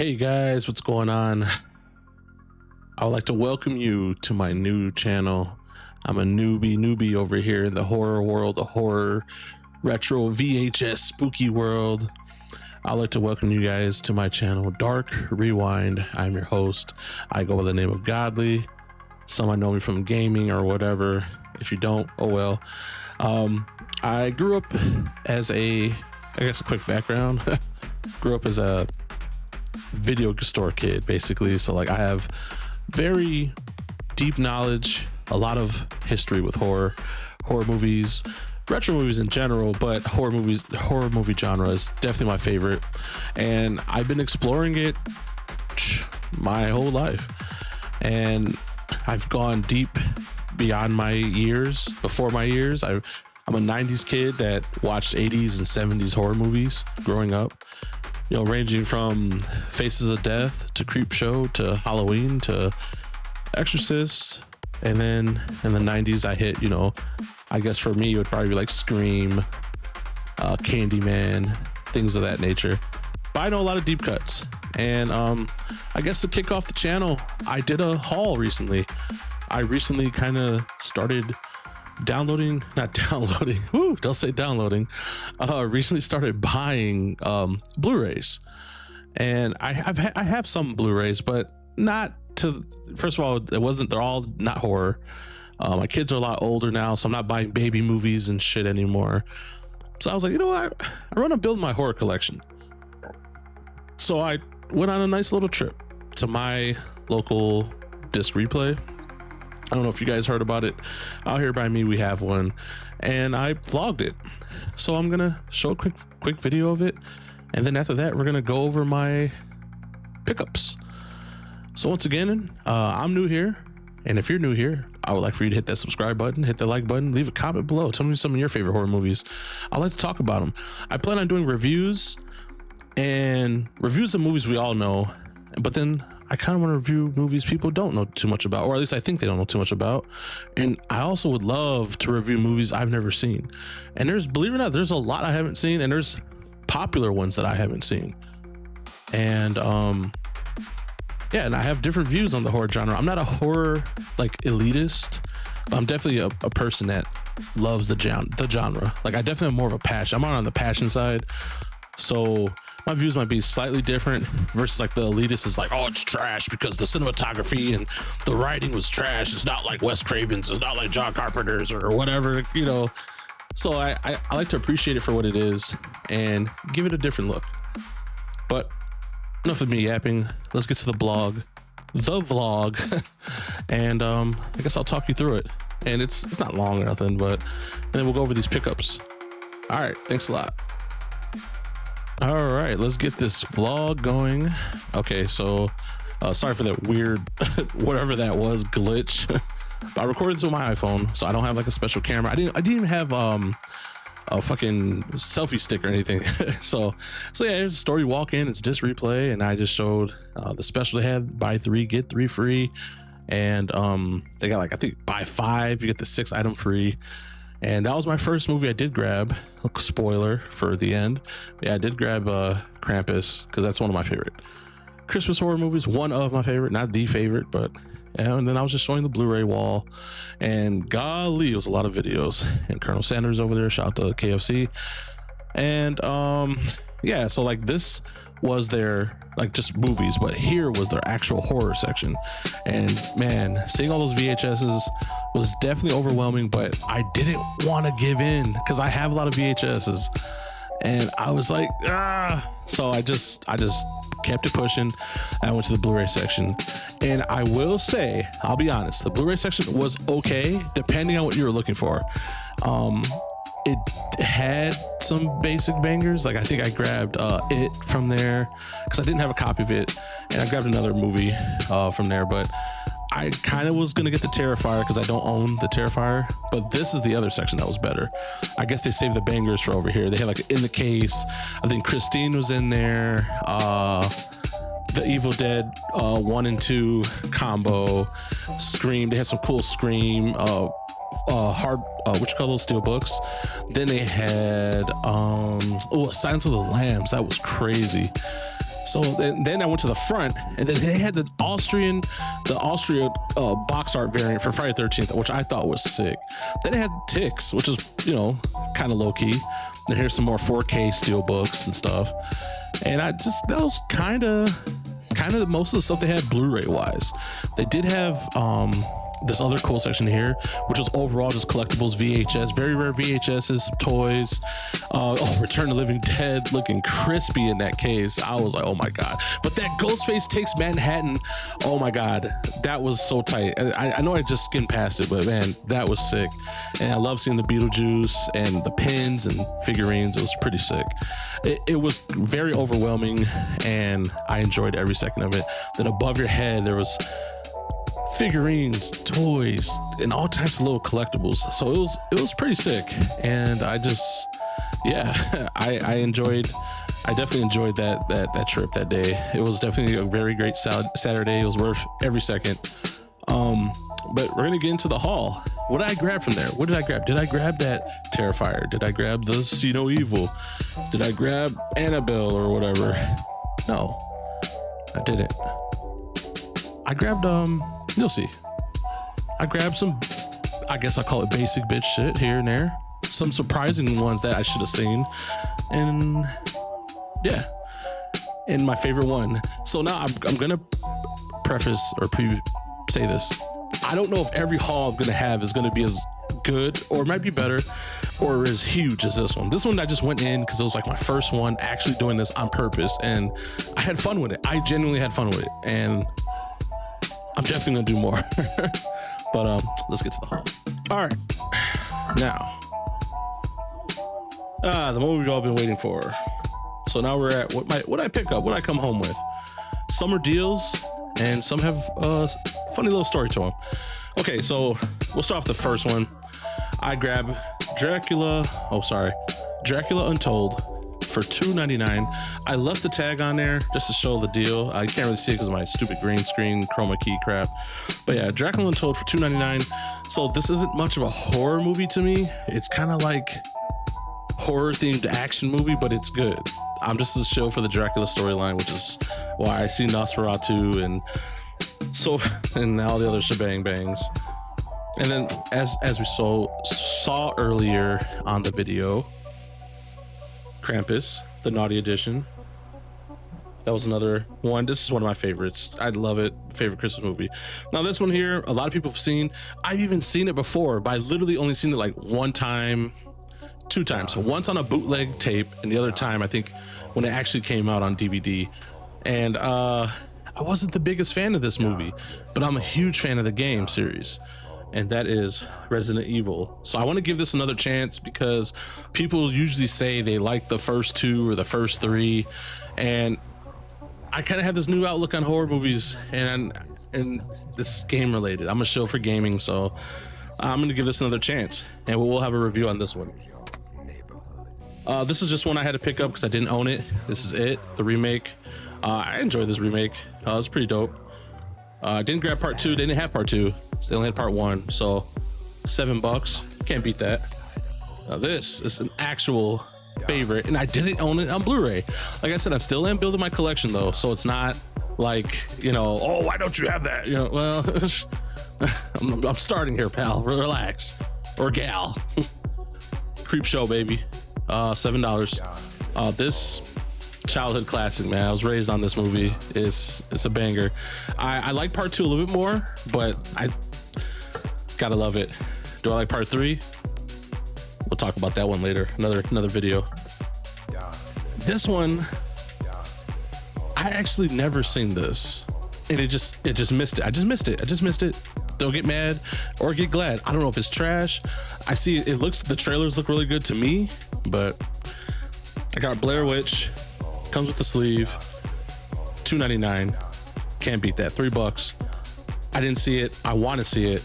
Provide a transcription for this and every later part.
Hey guys, what's going on? I would like to welcome you to my new channel. I'm a newbie over here in the horror world, the horror retro VHS spooky world. I'd like to welcome you guys to my channel, Dark Rewind. I'm your host. I go by the name of Godly. Some might know me from gaming or whatever. If you don't, oh well. I grew up as a quick background. Grew up as a video store kid, basically. So like I have very deep knowledge, a lot of history with horror movies, retro movies in general, but horror movie genre is definitely my favorite. And I've been exploring it my whole life. And I've gone deep beyond my years, before my years. I'm a 90s kid that watched 80s and 70s horror movies growing up, you know, ranging from Faces of Death to Creepshow to Halloween to Exorcist. And then in the 90s, I hit, you know, I guess for me, it would probably be like Scream, Candyman, things of that nature. But I know a lot of deep cuts. And I guess to kick off the channel, I did a haul recently. I recently kind of started recently started buying Blu-rays. And I have some Blu-rays, but not to, first of all, they're all not horror. My kids are a lot older now, so I'm not buying baby movies and shit anymore. So I was like, you know what? I want to build my horror collection. So I went on a nice little trip to my local disc replay. I don't know if you guys heard about it. Out here by me, we have one, and I vlogged it. So I'm gonna show a quick video of it, and then after that, we're gonna go over my pickups. So once again, I'm new here, and if you're new here, I would like for you to hit that subscribe button, hit the like button, leave a comment below. Tell me some of your favorite horror movies. I'd like to talk about them. I plan on doing reviews of movies we all know, but then I kind of want to review movies people don't know too much about, or at least I think they don't know too much about. And I also would love to review movies I've never seen. And believe it or not, there's a lot I haven't seen, and there's popular ones that I haven't seen. And yeah, and I have different views on the horror genre. I'm not a horror like elitist, but I'm definitely a person that loves the genre. Like I definitely have more of a passion. I'm on the passion side. So my views might be slightly different versus like the elitist is like, oh, it's trash because the cinematography and the writing was trash. It's not like Wes Craven's, it's not like John Carpenter's or whatever, you know. So I like to appreciate it for what it is and give it a different look. But enough of me yapping. Let's get to the vlog, and I guess I'll talk you through it. And it's not long or nothing, but and then we'll go over these pickups. All right, thanks a lot. All right, let's get this vlog going. Okay, so sorry for that weird whatever that was glitch. But I recorded this with my iPhone, so I don't have like a special camera. I didn't even have a fucking selfie stick or anything. so yeah, here's a story. Walk in, it's disc replay, and I just showed the special they had: buy 3 get 3 free. And they got like, I think buy 5 you get the 6 item free. And that was my first movie I did grab. Spoiler for the end. Yeah, I did grab Krampus because that's one of my favorite Christmas horror movies. One of my favorite, not the favorite, but yeah. And then I was just showing the Blu-ray wall, and golly, it was a lot of videos. And Colonel Sanders over there, shout out to KFC. And yeah, so like this was their like just movies, but here was their actual horror section. And man, seeing all those VHSs was definitely overwhelming, but I didn't want to give in because I have a lot of VHSs, and I was like, so I just kept it pushing. I went to the Blu-ray section, and I will say, I'll be honest, the Blu-ray section was okay depending on what you were looking for. It had some basic bangers. Like I think I grabbed It from there because I didn't have a copy of it, and I grabbed another movie from there, but I kind of was gonna get the Terrifier because I don't own the Terrifier. But this is the other section that was better. I guess they saved the bangers for over here. They had like In the Case, I think Christine was in there, the Evil Dead 1 and 2 combo, Scream. They had some cool Scream, what you call those, steel books. Then they had Silence of the Lambs. That was crazy. So then I went to the front, and then they had the Austria box art variant for Friday the 13th, which I thought was sick. Then it had Ticks, which is, you know, kind of low key. And here's some more 4K steel books and stuff. And that was kind of most of the stuff they had Blu-ray wise. They did have this other cool section here, which was overall just collectibles, VHS, very rare VHSs, toys. Return to Living Dead looking crispy in that case. I was like, oh my God. But that Ghostface Takes Manhattan, oh my God, that was so tight. I know I just skimmed past it, but man, that was sick. And I love seeing the Beetlejuice and the pins and figurines. It was pretty sick. It was very overwhelming, and I enjoyed every second of it. Then above your head, there was figurines, toys, and all types of little collectibles. So it was pretty sick. And I definitely enjoyed that trip that day. It was definitely a very great Saturday. It was worth every second. But we're gonna get into the haul. What did I grab from there? What did I grab? Did I grab that Terrifier? Did I grab the See No Evil? Did I grab Annabelle or whatever? No, I didn't. I grabbed you'll see. I grabbed some, I guess I'll call it basic bitch shit here and there. Some surprising ones that I should have seen. And yeah. And my favorite one. So now I'm gonna preface or say this. I don't know if every haul I'm gonna have is gonna be as good, or it might be better, or as huge as this one. This one I just went in because it was like my first one actually doing this on purpose, and I had fun with it. I genuinely had fun with it, and I'm definitely gonna do more. But let's get to the haul. All right, now the moment we've all been waiting for. So now we're at what I pick up, what I come home with. Some are deals, and some have a funny little story to them. Okay, so we'll start off the first one. I grab Dracula Untold for $2.99. I left the tag on there just to show the deal. I can't really see it because of my stupid green screen chroma key crap. But yeah, Dracula Untold for $2.99. So this isn't much of a horror movie to me. It's kind of like horror themed action movie, but it's good. I'm just a show for the Dracula storyline, which is why I see Nosferatu and all the other shebang bangs. And then as we saw earlier on the video, Krampus, the Naughty Edition. That was another one. This is one of my favorites. I love it. Favorite Christmas movie. Now this one here, a lot of people have seen. I've even seen it before, but I literally only seen it like one time, two times. So once on a bootleg tape, and the other time I think when it actually came out on DVD. And I wasn't the biggest fan of this movie, but I'm a huge fan of the game series, and that is Resident Evil. So I want to give this another chance because people usually say they like the first two or the first three, and I kind of have this new outlook on horror movies and this game related. I'm a show for gaming, so I'm going to give this another chance, and we'll have a review on this one. This is just one I had to pick up because I didn't own it. This is it, the remake. I enjoyed this remake. It's pretty dope. I didn't grab part two. They didn't have part two. They only had part one. So $7. Can't beat that. Now this is an actual favorite, and I didn't own it on Blu-ray. Like I said, I still am building my collection though. So it's not like, you know, oh, why don't you have that? You know, well, I'm starting here, pal. Relax. Or gal. Creep Show, baby. $7. This childhood classic, man. I was raised on this movie. It's a banger. I like part two a little bit more, but I gotta love it. Do I like part three? We'll talk about that one later. Another video. This one, I actually never seen this, and it just missed it. I just missed it. Don't get mad or get glad. I don't know if it's trash. I see the trailers look really good to me, but I got Blair Witch. Comes with the sleeve. $2.99. Can't beat that. $3. I didn't see it. I want to see it.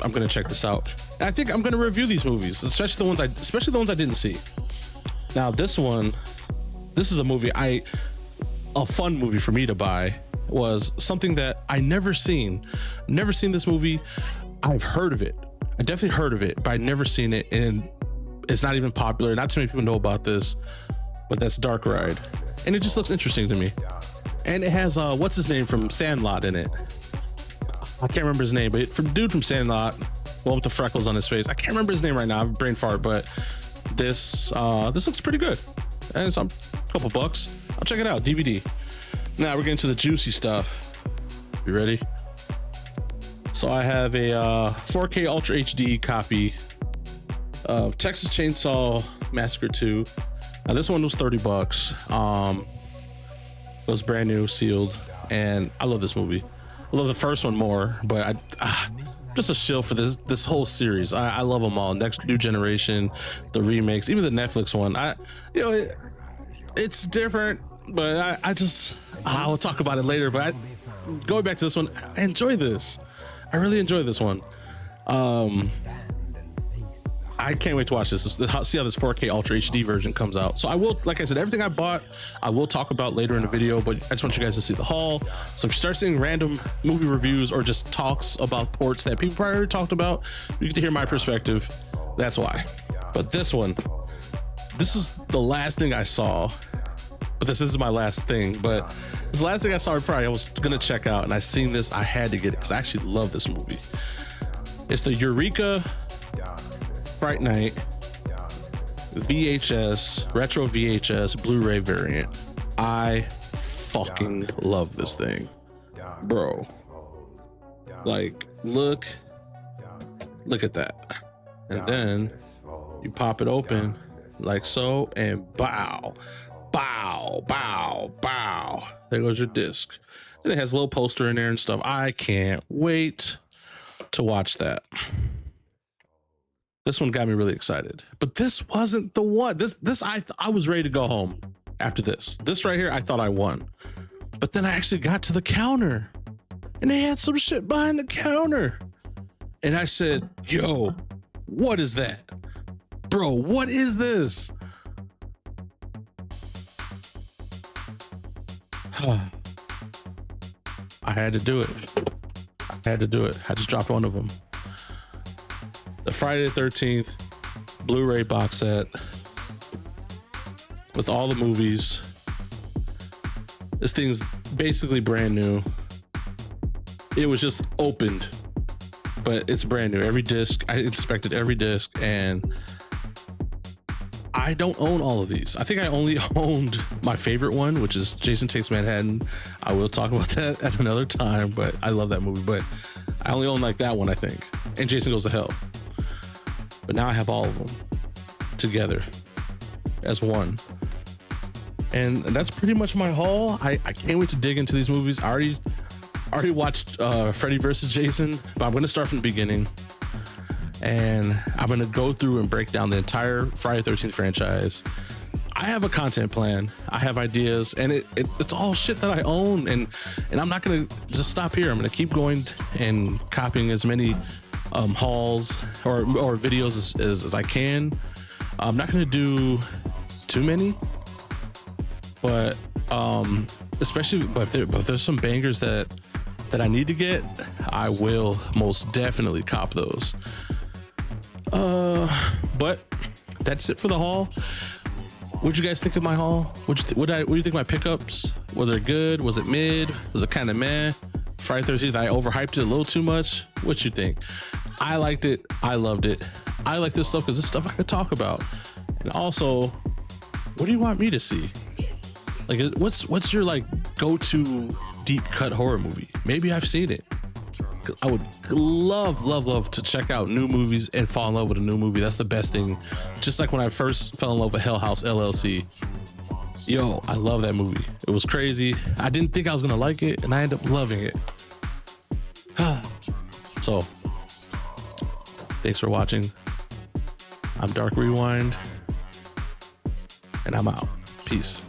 I'm gonna check this out. And I think I'm gonna review these movies, especially the ones I didn't see. Now this is a movie a fun movie for me to buy. Was something that I never seen this movie. I've heard of it. I definitely heard of it, but I've never seen it, and it's not even popular. Not too many people know about this, but that's Dark Ride. and it just looks interesting to me. And it has what's his name from Sandlot in it. I can't remember his name, but from dude from Sandlot, one with the freckles on his face. I can't remember his name right now. I'm brain fart, but this looks pretty good, and it's a couple bucks. I'll check it out. DVD. Now we're getting to the juicy stuff. You ready? So I have a 4K Ultra HD copy of Texas Chainsaw Massacre 2. Now this one was 30 bucks. It was brand new, sealed, and I love this movie. I love the first one more, but just a shill for this whole series. I love them all. New Generation, the remakes, even the Netflix one. It's different, but I'll talk about it later. But going back to this one, I enjoy this. I really enjoy this one. I can't wait to watch this. See how this 4K Ultra HD version comes out. So I will, like I said, everything I bought, I will talk about later in the video, but I just want you guys to see the haul. So if you start seeing random movie reviews or just talks about ports that people probably already talked about, you get to hear my perspective. That's why. But this one, this is the last thing I saw, but this isn't my last thing, but this is the last thing I saw before I was gonna check out, and I seen this, I had to get it because I actually love this movie. It's the Eureka Fright Night VHS, retro VHS Blu-ray variant. I fucking love this thing, bro. Like, look at that. And then you pop it open like so, and bow, bow, bow, bow. There goes your disc. And it has a little poster in there and stuff. I can't wait to watch that. This one got me really excited, but this wasn't the one. This I was ready to go home after this. This right here, I thought I won, but then I actually got to the counter, and they had some shit behind the counter, and I said, "Yo, what is that, bro? What is this?" I had to do it. I just dropped one of them. The Friday the 13th Blu-ray box set with all the movies. This thing's basically brand new. It was just opened, but it's brand new. Every disc, I inspected every disc, and I don't own all of these. I think I only owned my favorite one, which is Jason Takes Manhattan. I will talk about that at another time, but I love that movie. But I only own like that one, I think, and Jason Goes to Hell. But now I have all of them together as one. And that's pretty much my haul. I can't wait to dig into these movies. I already watched Freddy vs. Jason, but I'm going to start from the beginning. And I'm going to go through and break down the entire Friday the 13th franchise. I have a content plan. I have ideas, and it's all shit that I own. And I'm not going to just stop here. I'm going to keep going and copying as many hauls or videos as I can. I'm not going to do too many, but especially but there's some bangers that I need to get. I will most definitely cop those. But that's it for the haul. What'd you guys think of my haul? What do you think of my pickups? Was it good? Was it mid? Was it kind of meh? Friday 13th, I overhyped it a little too much. What you think? I liked it. I loved it. I like this stuff because this stuff I could talk about. And also, what do you want me to see? Like, what's your like go-to deep cut horror movie? Maybe I've seen it. I would love to check out new movies and fall in love with a new movie. That's the best thing. Just like when I first fell in love with Hell House LLC. Yo, I love that movie. It was crazy. I didn't think I was gonna like it, and I ended up loving it. So, thanks for watching. I'm Dark Rewind, and I'm out. Peace.